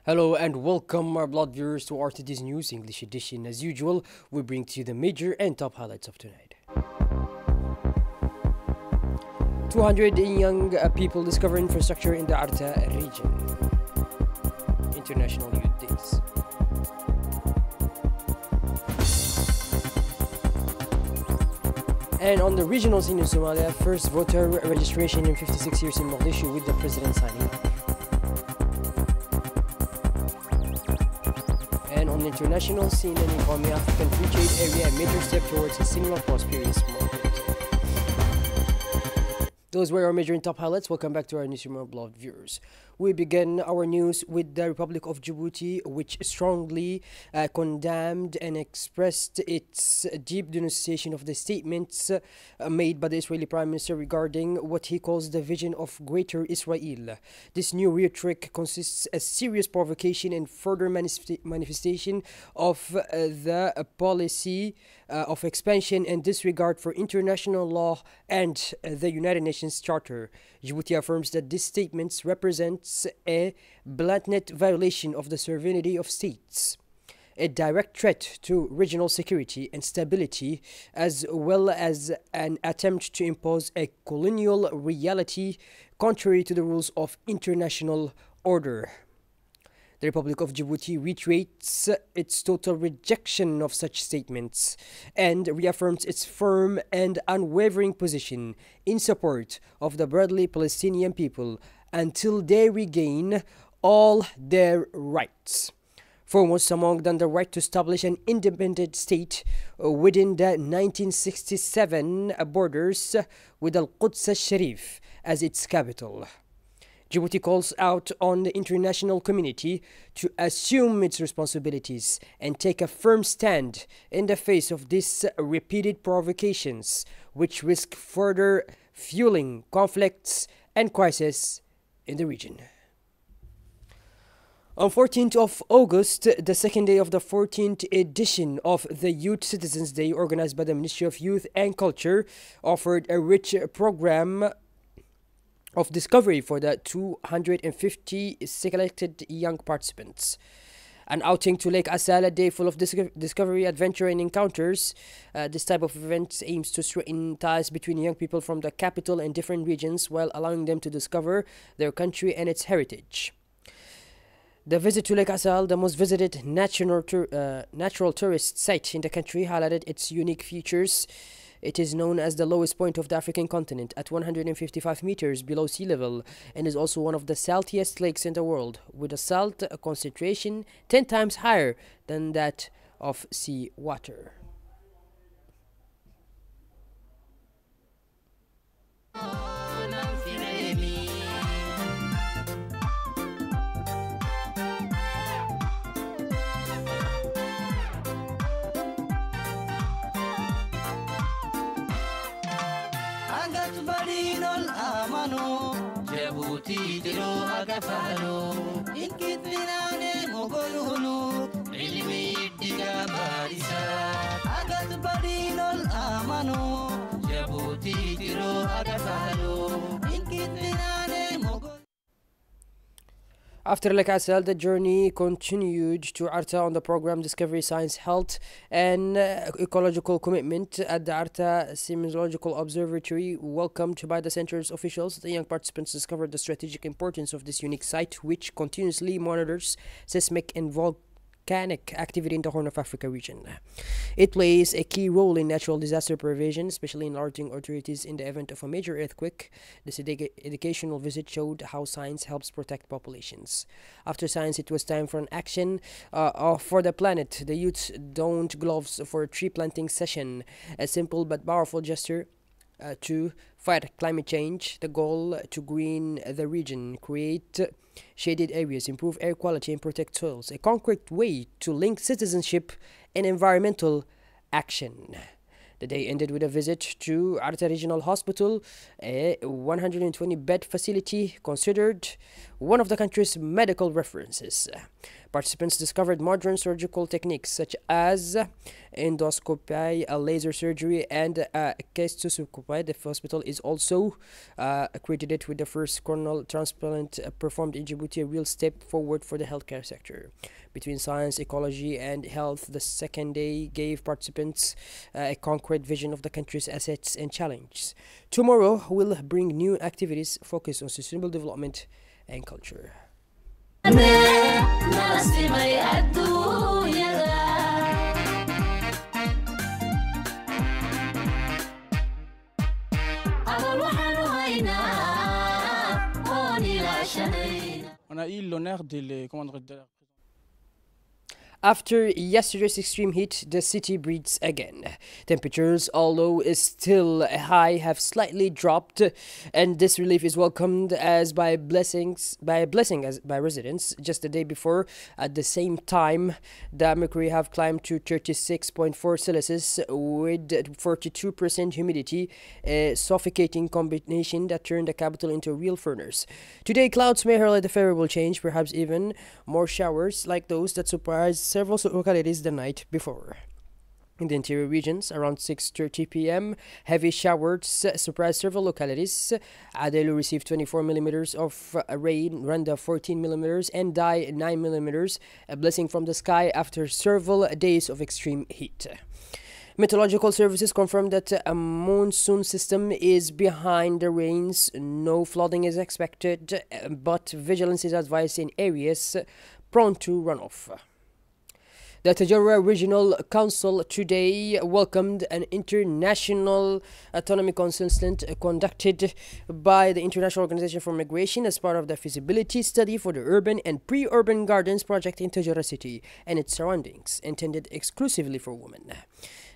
Hello and welcome, our blood viewers, to RTD's News English edition. As usual, we bring to you the major and top highlights of tonight. 200 young people discover infrastructure in the Arta region. International Youth Days. And on the regional scene in Somalia, first voter registration in 56 years in Mogadishu with the president signing off. And on the international scene in the African Free Trade Area, a major step towards a similar prosperous market. Those were our major and top highlights. Welcome back to our newsroom, blog viewers. We begin our news with the Republic of Djibouti, which strongly condemned and expressed its deep denunciation of the statements made by the Israeli Prime Minister regarding what he calls the vision of Greater Israel. This new rhetoric consists a serious provocation and further manifestation of the policy of expansion and disregard for international law and the United Nations Charter. Djibouti affirms that these statements represents a blatant violation of the sovereignty of states, a direct threat to regional security and stability, as well as an attempt to impose a colonial reality contrary to the rules of international order. The Republic of Djibouti reiterates its total rejection of such statements and reaffirms its firm and unwavering position in support of the brotherly Palestinian people until they regain all their rights. Foremost among them, the right to establish an independent state within the 1967 borders with Al-Quds al-Sharif as its capital. Djibouti calls out on the international community to assume its responsibilities and take a firm stand in the face of these repeated provocations, which risk further fueling conflicts and crises in the region. On 14th of August, the second day of the 14th edition of the Youth Citizens Day organized by the Ministry of Youth and Culture offered a rich program of discovery for the 250 selected young participants. An outing to Lake Assal, a day full of discovery, adventure, and encounters. This type of event aims to strengthen ties between young people from the capital and different regions while allowing them to discover their country and its heritage. The visit to Lake Assal, the most visited natural tourist site in the country, highlighted its unique features. It is known as the lowest point of the African continent at 155 meters below sea level and is also one of the saltiest lakes in the world, with a salt concentration 10 times higher than that of sea water. Djibouti tiro agafalo inkitlinane mogolulu ilmi diga barisa agat badinol amano Djibouti tiro agafalo inkitlinane mogol. After Lake Assal, the journey continued to Arta on the program Discovery Science, Health and Ecological Commitment at the Arta Seismological Observatory. Welcomed by the center's officials, the young participants discovered the strategic importance of this unique site, which continuously monitors seismic and volcanic activity in the Horn of Africa region. It plays a key role in natural disaster prevention, especially in alerting authorities in the event of a major earthquake. This educational visit showed how science helps protect populations. After science, it was time for an action for the planet. The youth donned gloves for a tree planting session, a simple but powerful gesture to fight climate change. The goal to green the region, create shaded areas, improve air quality, and protect soils. A concrete way to link citizenship and environmental action. The day ended with a visit to Arta Regional Hospital, a 120-bed facility considered one of the country's medical references. Participants discovered modern surgical techniques such as endoscopy, laser surgery, and cystoscopy. The hospital is also accredited with the first corneal transplant performed in Djibouti, a real step forward for the healthcare sector. Between science, ecology, and health, the second day gave participants a concrete vision of the country's assets and challenges. Tomorrow will bring new activities focused on sustainable development and culture. On a eu l'honneur de les After yesterday's extreme heat, the city breathes again. Temperatures, although is still high, have slightly dropped, and this relief is welcomed as by a blessing by residents. Just the day before, at the same time, the mercury have climbed to 36.4 Celsius with 42% humidity, a suffocating combination that turned the capital into a real furnace. Today, clouds may highlight a favorable change, perhaps even more showers like those that surprised several localities the night before. In the interior regions, around 6:30 p.m., heavy showers surprised several localities. Adelu received 24 millimeters of rain, Randa 14 millimeters, and Dai 9 millimeters, a blessing from the sky after several days of extreme heat. Meteorological services confirmed that a monsoon system is behind the rains. No flooding is expected, but vigilance is advised in areas prone to runoff. The Tajura Regional Council today welcomed an international autonomy consultant conducted by the International Organization for Migration as part of the feasibility study for the urban and pre-urban gardens project in Tajura city and its surroundings, intended exclusively for women.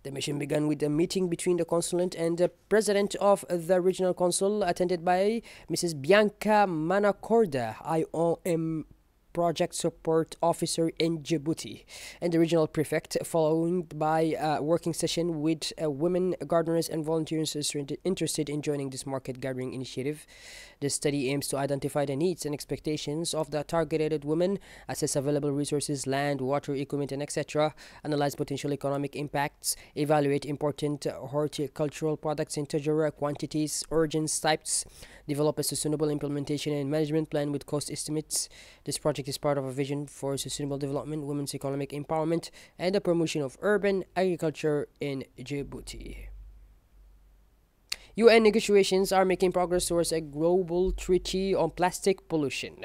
The mission began with a meeting between the consulate and the president of the regional council, attended by Mrs. Bianca Manacorda, IOM Project Support Officer in Djibouti, and the regional prefect, followed by a working session with women gardeners and volunteers interested in joining this market gathering initiative. The study aims to identify the needs and expectations of the targeted women, assess available resources, land, water, equipment, and etc., analyze potential economic impacts, evaluate important horticultural products in Tajura, quantities, origins, types, develop a sustainable implementation and management plan with cost estimates. This project is part of a vision for sustainable development, women's economic empowerment, and the promotion of urban agriculture in Djibouti. UN negotiations are making progress towards a global treaty on plastic pollution.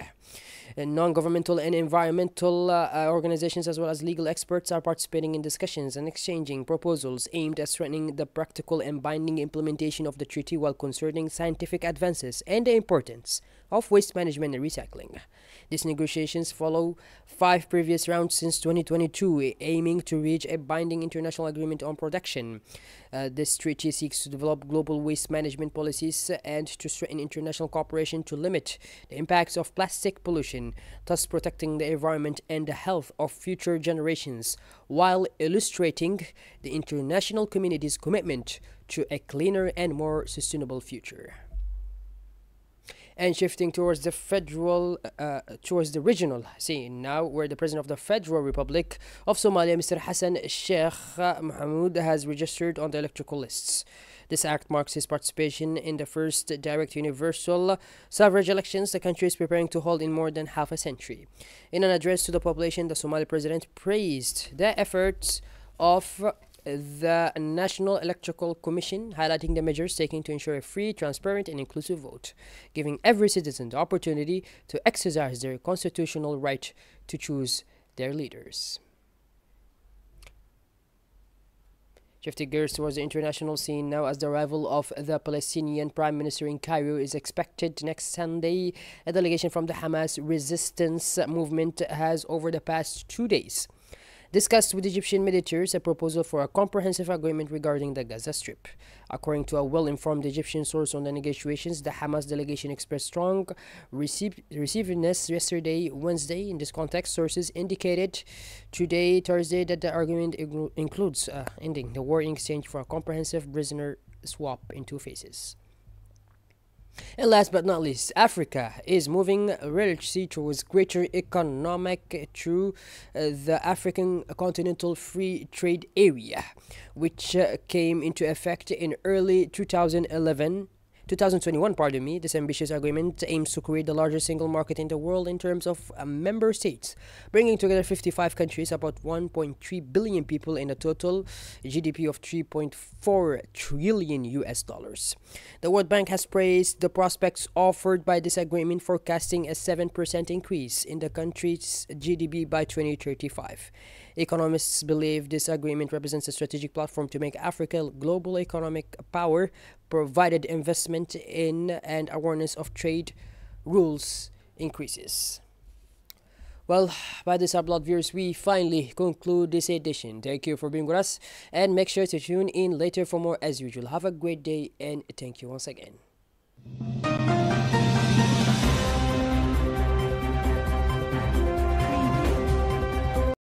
Non-governmental and environmental organizations as well as legal experts are participating in discussions and exchanging proposals aimed at strengthening the practical and binding implementation of the treaty while concerning scientific advances and the importance of waste management and recycling. These negotiations follow 5 previous rounds since 2022, aiming to reach a binding international agreement on production. This treaty seeks to develop global waste management policies and to strengthen international cooperation to limit the impacts of plastic pollution, thus protecting the environment and the health of future generations, while illustrating the international community's commitment to a cleaner and more sustainable future. And shifting towards the regional scene now, where the President of the Federal Republic of Somalia, Mr. Hassan Sheikh Mohamud, has registered on the electoral lists. This act marks his participation in the first direct universal suffrage elections the country is preparing to hold in more than half a century. In an address to the population, the Somali president praised the efforts of the National Electoral Commission, highlighting the measures taken to ensure a free, transparent, and inclusive vote, giving every citizen the opportunity to exercise their constitutional right to choose their leaders. Shifting gears towards the international scene now, as the arrival of the Palestinian Prime Minister in Cairo is expected next Sunday. A delegation from the Hamas resistance movement has over the past 2 days discussed with Egyptian mediators a proposal for a comprehensive agreement regarding the Gaza Strip. According to a well-informed Egyptian source on the negotiations, the Hamas delegation expressed strong receivedness yesterday, Wednesday. In this context, sources indicated today, Thursday, that the agreement includes ending the war in exchange for a comprehensive prisoner swap in two phases. And last but not least, Africa is moving religiously towards greater economic through the African Continental Free Trade Area, which came into effect in early 2021, pardon me. This ambitious agreement aims to create the largest single market in the world in terms of member states, bringing together 55 countries, about 1.3 billion people, in a total GDP of 3.4 trillion US dollars. The World Bank has praised the prospects offered by this agreement, forecasting a 7% increase in the country's GDP by 2035. Economists believe this agreement represents a strategic platform to make Africa a global economic power, provided investment in and awareness of trade rules increases. Well, by this, our blood viewers, we finally conclude this edition. Thank you for being with us, and make sure to tune in later for more as usual. Have a great day, and thank you once again.